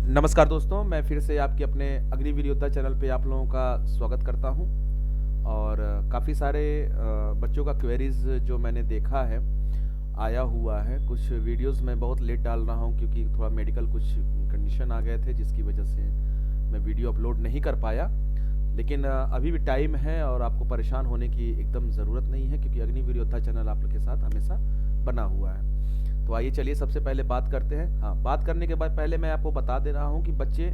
नमस्कार दोस्तों, मैं फिर से आपके अपने अग्निवीर योद्धा चैनल पे आप लोगों का स्वागत करता हूं। और काफ़ी सारे बच्चों का क्वेरीज जो मैंने देखा है आया हुआ है। कुछ वीडियोस मैं बहुत लेट डाल रहा हूं क्योंकि थोड़ा मेडिकल कुछ कंडीशन आ गए थे जिसकी वजह से मैं वीडियो अपलोड नहीं कर पाया। लेकिन अभी भी टाइम है और आपको परेशान होने की एकदम ज़रूरत नहीं है क्योंकि अग्निवीर योद्धा चैनल आप लोग के साथ हमेशा बना हुआ है। तो आइए चलिए सबसे पहले बात करते हैं। हाँ, बात करने के बाद पहले मैं आपको बता दे रहा हूँ कि बच्चे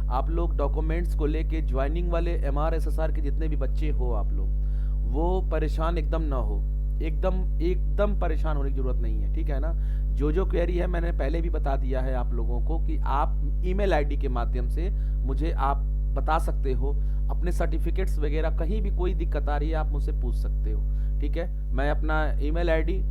आप लोग डॉक्यूमेंट्स को लेके ज्वाइनिंग वाले MR SSR के जितने भी बच्चे हो आप लोग वो परेशान एकदम ना हो। एकदम एकदम परेशान होने की ज़रूरत नहीं है, ठीक है ना। जो क्वेरी है मैंने पहले भी बता दिया है आप लोगों को कि आप ईमेल आईडी के माध्यम से मुझे आप बता सकते हो। अपने सर्टिफिकेट्स वगैरह कहीं भी कोई दिक्कत आ रही है आप मुझसे पूछ सकते हो, ठीक है। मैं अपना ईमेल आईडी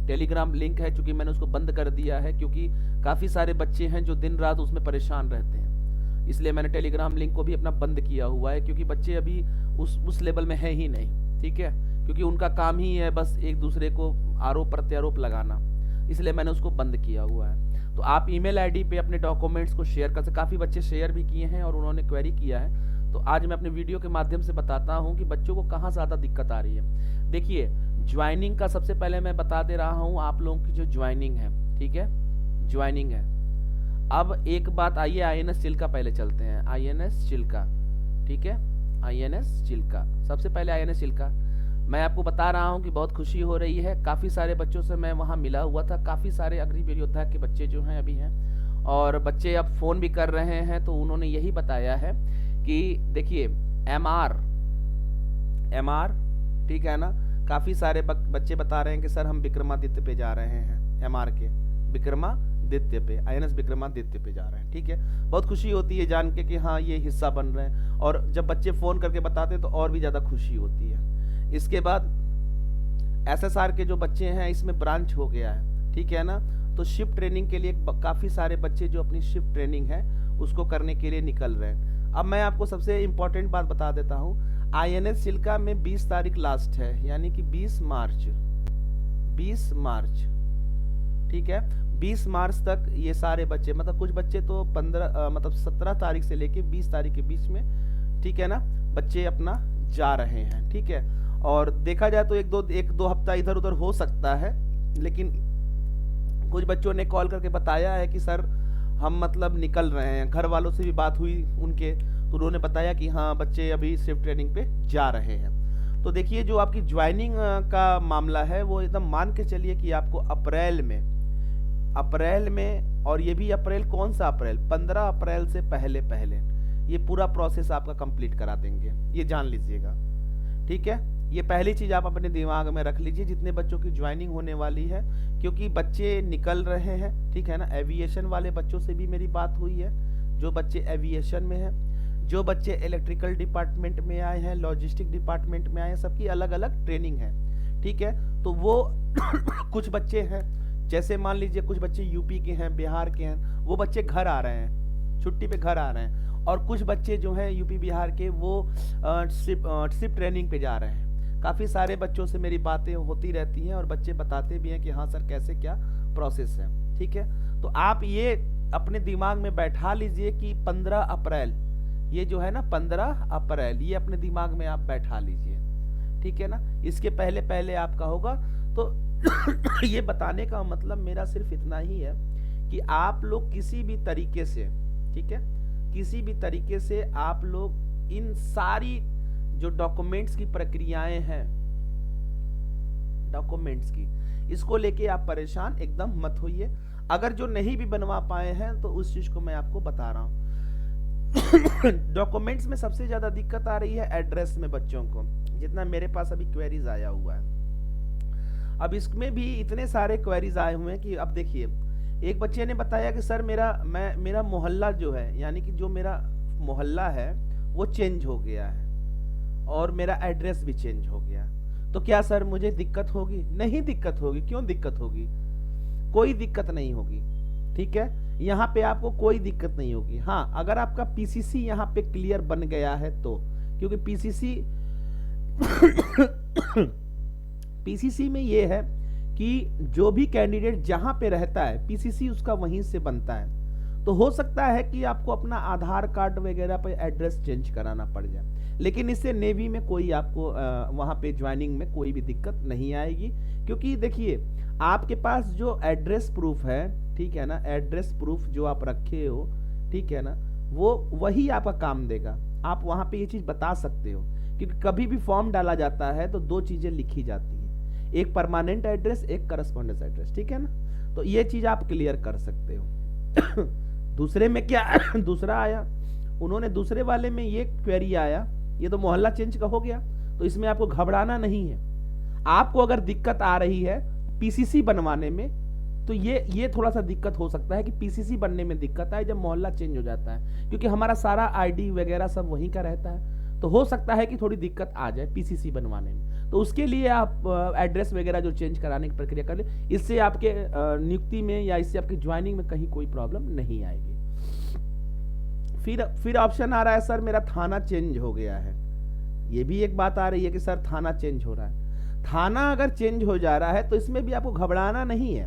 टेलीग्राम लिंक है, चूंकि मैंने उसको बंद कर दिया है क्योंकि काफ़ी सारे बच्चे हैं जो दिन रात उसमें परेशान रहते हैं, इसलिए मैंने टेलीग्राम लिंक को भी अपना बंद किया हुआ है क्योंकि बच्चे अभी उस लेवल में है ही नहीं, ठीक है। क्योंकि उनका काम ही है बस एक दूसरे को आरोप प्रत्यारोप लगाना, इसलिए मैंने उसको बंद किया हुआ है। तो आप ईमेल आईडी पे अपने डॉक्यूमेंट्स को शेयर कर सकते। काफ़ी बच्चे शेयर भी किए हैं और उन्होंने क्वेरी किया है, तो आज मैं अपने वीडियो के माध्यम से बताता हूँ कि बच्चों को कहाँ ज़्यादा दिक्कत आ रही है। देखिए, ज्वाइनिंग का सबसे पहले मैं बता दे रहा हूँ आप लोगों की जो ज्वाइनिंग है, ठीक है, ज्वाइनिंग है। अब एक बात, आइए INS चिल्का पहले चलते हैं। INS चिल्का, ठीक है, INS चिल्का। सबसे पहले INS चिल्का मैं आपको बता रहा हूँ कि बहुत खुशी हो रही है। काफ़ी सारे बच्चों से मैं वहाँ मिला हुआ था, काफ़ी सारे अग्निवीर योद्धा के बच्चे जो हैं अभी हैं, और बच्चे अब फ़ोन भी कर रहे हैं। तो उन्होंने यही बताया है कि देखिए MR, ठीक है ना। काफ़ी सारे बच्चे बता रहे हैं कि सर हम विक्रमादित्य पे जा रहे हैं, MR के विक्रमादित्य पे, INS विक्रमादित्य पे जा रहे हैं, ठीक है। बहुत खुशी होती है जान के कि हाँ ये हिस्सा बन रहे हैं, और जब बच्चे फ़ोन करके बताते हैं तो और भी ज़्यादा खुशी होती है। इसके बाद SSR के जो बच्चे हैं इसमें ब्रांच हो गया है, ठीक है ना। तो शिफ्ट ट्रेनिंग के लिए काफ़ी सारे बच्चे जो अपनी शिफ्ट ट्रेनिंग है उसको करने के लिए निकल रहे हैं। अब मैं आपको सबसे इम्पोर्टेंट बात बता देता हूँ। INS चिल्का में 20 तारीख लास्ट है, यानी कि 20 मार्च, ठीक है। 20 मार्च तक ये सारे बच्चे, मतलब कुछ बच्चे तो 17 तारीख से लेके 20 तारीख के बीच में, ठीक है ना, बच्चे अपना जा रहे हैं, ठीक है। और देखा जाए तो एक दो हफ्ता इधर उधर हो सकता है, लेकिन कुछ बच्चों ने कॉल करके बताया है कि सर हम मतलब निकल रहे हैं। घर वालों से भी बात हुई उनके, तो उन्होंने बताया कि हाँ बच्चे अभी शिफ्ट ट्रेनिंग पे जा रहे हैं। तो देखिए, जो आपकी ज्वाइनिंग का मामला है वो एकदम मान के चलिए कि आपको अप्रैल में, और ये भी अप्रैल, कौन सा अप्रैल, 15 अप्रैल से पहले ये पूरा प्रोसेस आपका कंप्लीट करा देंगे, ये जान लीजिएगा, ठीक है। ये पहली चीज आप अपने दिमाग में रख लीजिए जितने बच्चों की ज्वाइनिंग होने वाली है, क्योंकि बच्चे निकल रहे हैं, ठीक है ना। एविएशन वाले बच्चों से भी मेरी बात हुई है, जो बच्चे एविएशन में हैं, जो बच्चे इलेक्ट्रिकल डिपार्टमेंट में आए हैं, लॉजिस्टिक डिपार्टमेंट में आए हैं, सबकी अलग अलग ट्रेनिंग है, ठीक है। तो वो कुछ बच्चे हैं, जैसे मान लीजिए कुछ बच्चे यूपी के हैं, बिहार के हैं, वो बच्चे घर आ रहे हैं, छुट्टी पे घर आ रहे हैं। और कुछ बच्चे जो हैं यूपी बिहार के वो शिफ्ट ट्रेनिंग पे जा रहे हैं। काफ़ी सारे बच्चों से मेरी बातें होती रहती हैं और बच्चे बताते भी हैं कि हाँ सर कैसे क्या प्रोसेस है, ठीक है। तो आप ये अपने दिमाग में बैठा लीजिए कि 15 अप्रैल, ये जो है ना 15 अप्रैल, ये अपने दिमाग में आप बैठा लीजिए, ठीक है ना। इसके पहले आपका होगा। तो ये बताने का मतलब मेरा सिर्फ इतना ही है कि आप लोग किसी भी तरीके से, ठीक है, किसी भी तरीके से आप लोग इन सारी जो डॉक्यूमेंट्स की प्रक्रियाएं हैं, डॉक्यूमेंट्स की, इसको लेके आप परेशान एकदम मत होइए। अगर जो नहीं भी बनवा पाए हैं तो उस चीज को मैं आपको बता रहा हूं। डॉक्यूमेंट्स में सबसे ज्यादा दिक्कत आ रही है एड्रेस में बच्चों को, जितना मेरे पास अभी क्वेरीज आया हुआ है। अब इसमें भी इतने सारे क्वेरीज आए हुए हैं कि अब देखिए, एक बच्चे ने बताया कि सर मेरा मोहल्ला जो है, यानी कि जो मेरा मोहल्ला है वो चेंज हो गया है और मेरा एड्रेस भी चेंज हो गया, तो क्या सर मुझे दिक्कत होगी? नहीं दिक्कत होगी। क्यों दिक्कत होगी? कोई दिक्कत नहीं होगी, ठीक है। यहाँ पे आपको कोई दिक्कत नहीं होगी। हाँ, अगर आपका PCC यहाँ पे क्लियर बन गया है तो, क्योंकि PCC में ये है कि जो भी कैंडिडेट जहां पे रहता है PCC उसका वहीं से बनता है। तो हो सकता है कि आपको अपना आधार कार्ड वगैरह पे एड्रेस चेंज कराना पड़ जाए, लेकिन इससे नेवी में कोई आपको वहाँ पे ज्वाइनिंग में कोई भी दिक्कत नहीं आएगी। क्योंकि देखिए, आपके पास जो एड्रेस प्रूफ है, ठीक है ना, एड्रेस प्रूफ जो आप रखे हो, ठीक है ना, वो वही आपका काम देगा। आप वहाँ पे ये चीज़ बता सकते हो, क्योंकि कभी भी फॉर्म डाला जाता है तो दो चीज़ें लिखी जाती हैं, एक परमानेंट एड्रेस, एक करस्पॉन्डेंस एड्रेस, ठीक है ना। तो ये चीज़ आप क्लियर कर सकते हो। दूसरे में क्या दूसरा आया, उन्होंने दूसरे वाले में ये क्वेरी आया, ये तो मोहल्ला चेंज का हो गया, तो इसमें आपको घबराना नहीं है। आपको अगर दिक्कत आ रही है पीसीसी बनवाने में, तो ये थोड़ा सा दिक्कत हो सकता है कि पीसीसी बनने में दिक्कत आए जब मोहल्ला चेंज हो जाता है, क्योंकि हमारा सारा आईडी वगैरह सब वहीं का रहता है, तो हो सकता है कि थोड़ी दिक्कत आ जाए पीसीसी बनवाने में। तो उसके लिए आप एड्रेस वगैरह जो चेंज कराने की प्रक्रिया कर ले, इससे आपके नियुक्ति में या इससे आपकी ज्वाइनिंग में कहीं कोई प्रॉब्लम नहीं आएगी। फिर ऑप्शन आ रहा है, सर मेरा थाना चेंज हो गया है। ये भी एक बात आ रही है कि सर थाना चेंज हो रहा है। थाना अगर चेंज हो जा रहा है तो इसमें भी आपको घबराना नहीं है।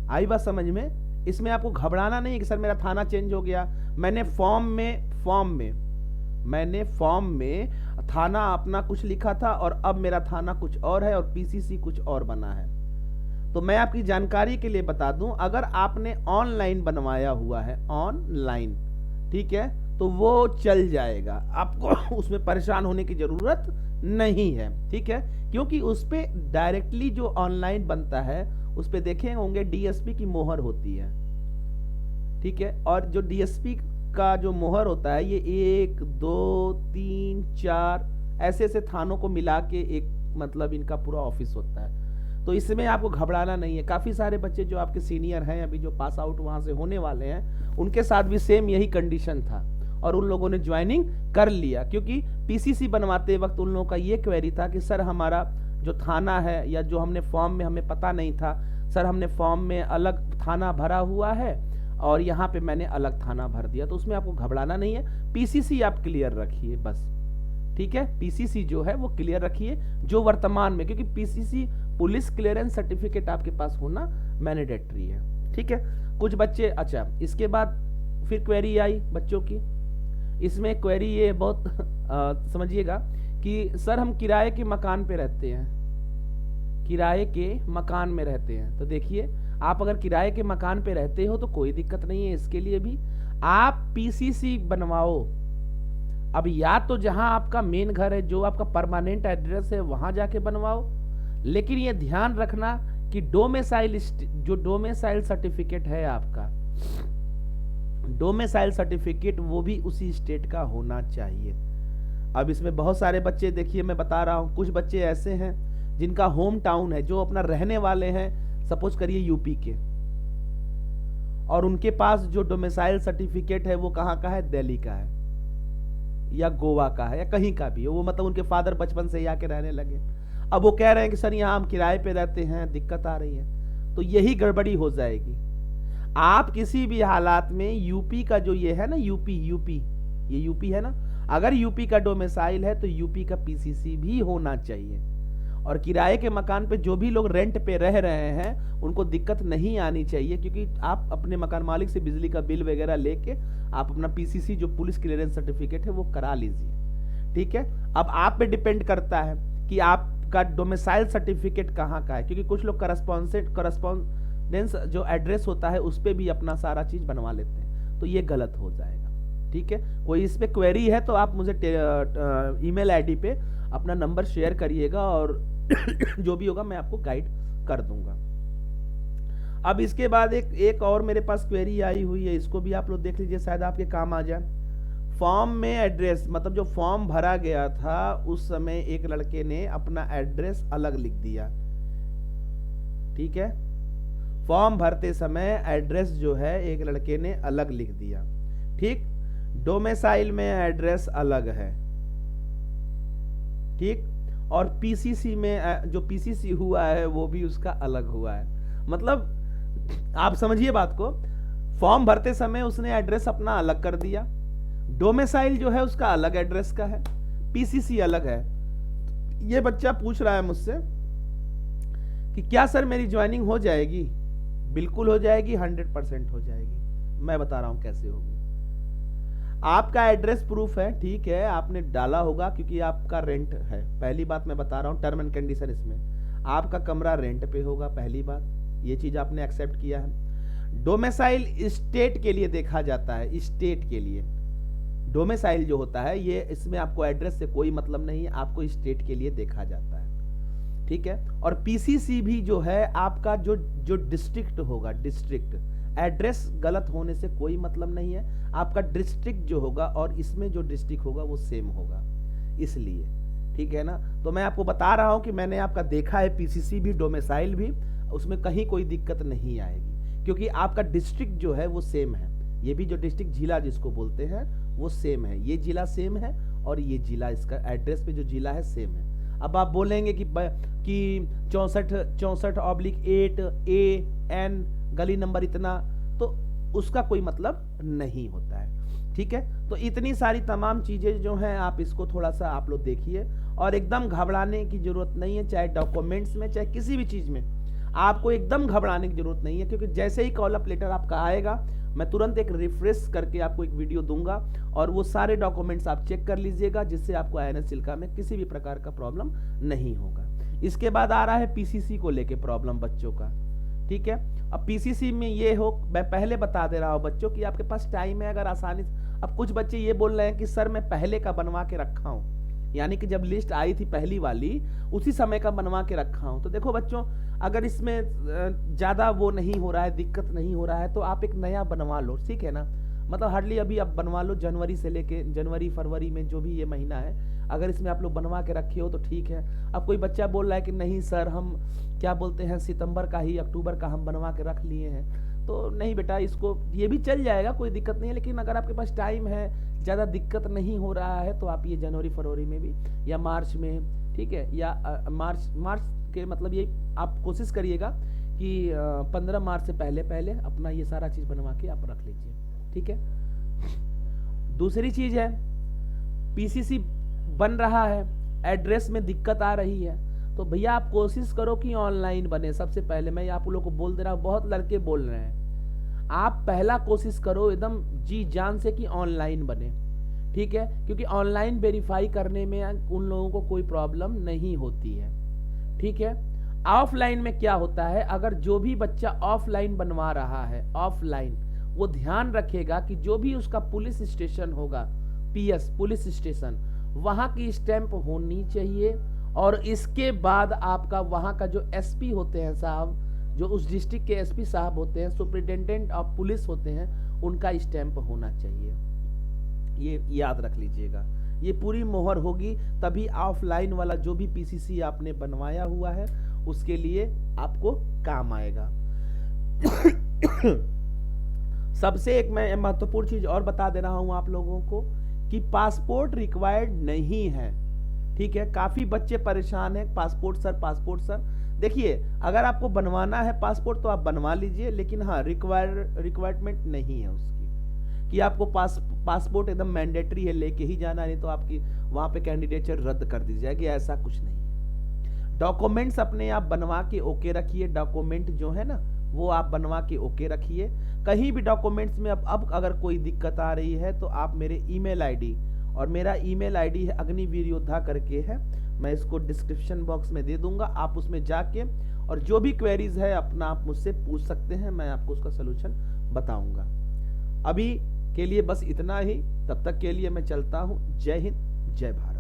आई बात समझ में? इसमें आपको घबराना नहीं है कि सर मेरा थाना चेंज हो गया, मैंने फॉर्म में थाना अपना कुछ लिखा था और अब मेरा थाना कुछ और है और पीसीसी कुछ और बना है। तो मैं आपकी जानकारी के लिए बता दूं, अगर आपने ऑनलाइन बनवाया हुआ है, ऑनलाइन, ठीक है, तो वो चल जाएगा, आपको उसमें परेशान होने की जरूरत नहीं है, ठीक है। क्योंकि उस पे डायरेक्टली जो ऑनलाइन बनता है उस पे देखे होंगे डीएसपी की मोहर होती है, ठीक है। और जो डीएसपी का जो मोहर होता है, ये 1 2 3 4 ऐसे ऐसे थानों को मिला के एक मतलब इनका पूरा ऑफिस होता है। तो इसमें आपको घबराना नहीं है। काफी सारे बच्चे जो आपके सीनियर हैं, अभी जो पास आउट वहां से होने वाले हैं, उनके साथ भी सेम यही कंडीशन था और उन लोगों ने ज्वाइनिंग कर लिया, क्योंकि पीसीसी बनवाते वक्त उन लोगों का ये क्वेरी था कि सर हमारा जो थाना है या जो हमने फॉर्म में हमें पता नहीं था, सर हमने फॉर्म में अलग थाना भरा हुआ है और यहाँ पे मैंने अलग थाना भर दिया। तो उसमें आपको घबराना नहीं है, पीसीसी आप क्लियर रखिए बस, ठीक है। पीसीसी जो है वो क्लियर रखिए जो वर्तमान में, क्योंकि पीसीसी पुलिस क्लियरेंस सर्टिफिकेट आपके पास होना मैंडेटरी है, ठीक है। कुछ बच्चे, अच्छा इसके बाद फिर क्वेरी आई बच्चों की। इसमें क्वेरी ये बहुत समझिएगा कि सर हम किराए के मकान पे रहते हैं, किराए के मकान में रहते हैं। तो देखिए, आप अगर किराए के मकान पे रहते हो तो कोई दिक्कत नहीं है, इसके लिए भी आप पीसीसी बनवाओ। अब या तो जहां आपका मेन घर है, जो आपका परमानेंट एड्रेस है, वहां जाके बनवाओ, लेकिन ये ध्यान रखना कि जो डोमिसाइल सर्टिफिकेट है आपका, डोमिसाइल सर्टिफिकेट वो भी उसी स्टेट का होना चाहिए। अब इसमें बहुत सारे बच्चे, देखिए मैं बता रहा हूं, कुछ बच्चे ऐसे हैं जिनका होम टाउन है, जो अपना रहने वाले हैं, सपोज करिए यूपी के, और उनके पास जो डोमिसाइल सर्टिफिकेट है वो कहाँ का है, दिल्ली का है या गोवा का है या कहीं का भी है, वो मतलब उनके फादर बचपन से ही आके रहने लगे। अब वो कह रहे हैं कि सर यहाँ हम किराए पे रहते हैं, दिक्कत आ रही है, तो यही गड़बड़ी हो जाएगी। आप किसी भी हालात में यूपी का जो ये है ना, ये यूपी है ना, अगर यूपी का डोमिसाइल है तो यूपी का पीसीसी भी होना चाहिए। और किराए के मकान पे जो भी लोग रेंट पे रह रहे हैं उनको दिक्कत नहीं आनी चाहिए, क्योंकि आप अपने मकान मालिक से बिजली का बिल वगैरह लेके आप अपना पीसीसी जो पुलिस क्लियरेंस सर्टिफिकेट है वो करा लीजिए, ठीक है। अब आप पे डिपेंड करता है कि आपका डोमिसाइल सर्टिफिकेट कहाँ का है, क्योंकि कुछ लोग करस्पॉन्डेंस जो एड्रेस होता है उस पर भी अपना सारा चीज बनवा लेते हैं, तो ये गलत हो जाएगा, ठीक है। कोई इस पे क्वेरी है तो आप मुझे ईमेल आईडी पे अपना नंबर शेयर करिएगा और जो भी होगा मैं आपको गाइड कर दूंगा। अब इसके बाद एक और मेरे पास क्वेरी आई हुई है, इसको भी आप लोग देख लीजिए, शायद आपके काम आ जाए। फॉर्म में एड्रेस, मतलब जो फॉर्म भरा गया था उस समय एक लड़के ने अपना एड्रेस अलग लिख दिया, ठीक है। फॉर्म भरते समय एड्रेस जो है एक लड़के ने अलग लिख दिया, ठीक। डोमिसाइल में एड्रेस अलग है, ठीक। और पीसीसी में जो पीसीसी हुआ है वो भी उसका अलग हुआ है। मतलब आप समझिए बात को, फॉर्म भरते समय उसने एड्रेस अपना अलग कर दिया, डोमिसाइल जो है उसका अलग एड्रेस का है, पीसीसी अलग है। ये बच्चा पूछ रहा है मुझसे कि क्या सर मेरी ज्वाइनिंग हो जाएगी? बिल्कुल हो जाएगी, 100% हो जाएगी। मैं बता रहा हूं कैसे होगी। आपका एड्रेस प्रूफ है, ठीक है, आपने डाला होगा क्योंकि आपका रेंट है। पहली बात मैं बता रहा हूं, टर्म एंड कंडीशन इसमें आपका कमरा रेंट पे होगा, पहली बात ये चीज आपने एक्सेप्ट किया है। डोमिसाइल स्टेट के लिए देखा जाता है, स्टेट के लिए डोमिसाइल जो होता है ये, इसमें आपको एड्रेस से कोई मतलब नहीं है, आपको स्टेट के लिए देखा जाता है, ठीक है। और पीसीसी भी जो है आपका जो जो डिस्ट्रिक्ट होगा, डिस्ट्रिक्ट एड्रेस गलत होने से कोई मतलब नहीं है, आपका डिस्ट्रिक्ट जो होगा और इसमें जो डिस्ट्रिक्ट होगा वो सेम होगा, इसलिए, ठीक है ना। तो मैं आपको बता रहा हूं कि मैंने आपका देखा है पीसीसी भी डोमिसाइल भी, उसमें कहीं कोई दिक्कत नहीं आएगी क्योंकि आपका डिस्ट्रिक्ट जो है वो सेम है। ये भी जो डिस्ट्रिक्ट जिला जिसको बोलते हैं वो सेम है, ये जिला सेम है और ये जिला, इसका एड्रेस पे जो जिला है सेम है। अब आप बोलेंगे कि 64/8 गली नंबर इतना, तो उसका कोई मतलब नहीं होता है, ठीक है। तो इतनी सारी तमाम चीजें जो हैं आप इसको थोड़ा सा आप लोग देखिए और एकदम घबराने की जरूरत नहीं है, चाहे डॉक्यूमेंट्स में चाहे किसी भी चीज में आपको एकदम घबराने की जरूरत नहीं है, क्योंकि जैसे ही कॉल अप लेटर आपका आएगा मैं तुरंत एक रिफ्रेश करके आपको एक वीडियो दूंगा और वो सारे डॉक्यूमेंट्स आप चेक कर लीजिएगा, जिससे आपको INS चिल्का में किसी भी प्रकार का प्रॉब्लम नहीं होगा। इसके बाद आ रहा है पीसीसी को लेके प्रॉब्लम बच्चों का, ठीक है। अब पीसीसी में ये हो, मैं पहले बता दे रहा हूं बच्चों कि आपके पास टाइम है अगर आसानी से। अब कुछ बच्चे ये बोल रहे हैं कि सर मैं पहले का बनवा के रखा हूं, यानी कि जब लिस्ट आई थी पहली वाली उसी समय का बनवा के रखा हूं। तो देखो बच्चों, अगर इसमें ज्यादा वो नहीं हो रहा है, दिक्कत नहीं हो रहा है, तो आप एक नया बनवा लो, ठीक है ना। मतलब हार्डली अभी आप बनवा लो, जनवरी से लेके जनवरी फरवरी में जो भी ये महीना है, अगर इसमें आप लोग बनवा के रखे हो तो ठीक है। अब कोई बच्चा बोल रहा है कि नहीं सर हम क्या बोलते हैं सितंबर का ही, अक्टूबर का हम बनवा के रख लिए हैं, तो नहीं बेटा, इसको ये भी चल जाएगा, कोई दिक्कत नहीं है। लेकिन अगर आपके पास टाइम है, ज़्यादा दिक्कत नहीं हो रहा है, तो आप ये जनवरी फरवरी में भी या मार्च में, ठीक है, या मार्च के मतलब ये आप कोशिश करिएगा कि 15 मार्च से पहले पहले अपना ये सारा चीज़ बनवा के आप रख लीजिए, ठीक है। दूसरी चीज़ है, पीसीसी बन रहा है, एड्रेस में दिक्कत आ रही है, तो भैया आप कोशिश करो कि ऑनलाइन बने। सबसे पहले मैं आप लोगों को बोल दे रहा हूँ, बहुत लड़के बोल रहे हैं, आप पहला कोशिश करो एकदम जी जान से कि ऑनलाइन बने, ठीक है, क्योंकि ऑनलाइन वेरीफाई करने में उन लोगों को कोई प्रॉब्लम नहीं होती है, ठीक है। ऑफलाइन में क्या होता है, अगर जो भी बच्चा ऑफलाइन बनवा रहा है, ऑफलाइन, वो ध्यान रखेगा कि जो भी उसका पुलिस स्टेशन होगा, पीएस पुलिस स्टेशन, वहां की स्टैंप होनी चाहिए। और इसके बाद आपका वहां का जो एसपी होते हैं साहब, जो उस डिस्ट्रिक्ट के एसपी साहब होते हैं, सुपरिटेंडेंट ऑफ पुलिस होते हैं, उनका स्टैंप होना चाहिए। ये याद रख लीजिएगा, ये पूरी मोहर होगी, तभी ऑफलाइन वाला जो भी पीसीसी आपने बनवाया हुआ है उसके लिए आपको काम आएगा। सबसे एक मैं महत्वपूर्ण चीज और बता दे रहा हूं आप लोगों को कि पासपोर्ट रिक्वायर्ड नहीं है, ठीक है। काफी बच्चे परेशान हैं, पासपोर्ट सर पासपोर्ट सर। देखिए, अगर आपको बनवाना है पासपोर्ट तो आप बनवा लीजिए, लेकिन हाँ रिक्वायरमेंट नहीं है उसकी कि आपको पासपोर्ट एकदम मैंडेटरी है, लेके ही जाना, नहीं तो आपकी वहां पे कैंडिडेचर रद्द कर दी जाएगी, ऐसा कुछ नहीं है। डॉक्यूमेंट्स अपने आप बनवा के ओके रखिए, डॉक्यूमेंट जो है ना वो आप बनवा के ओके रखिए। कहीं भी डॉक्यूमेंट्स में अब अगर कोई दिक्कत आ रही है तो आप मेरे ईमेल आईडी, और मेरा ईमेल आईडी है अग्निवीर योद्धा करके है, मैं इसको डिस्क्रिप्शन बॉक्स में दे दूंगा, आप उसमें जाके और जो भी क्वेरीज है अपना आप मुझसे पूछ सकते हैं, मैं आपको उसका सलूशन बताऊंगा। अभी के लिए बस इतना ही, तब तक के लिए मैं चलता हूं। जय हिंद, जय भारत।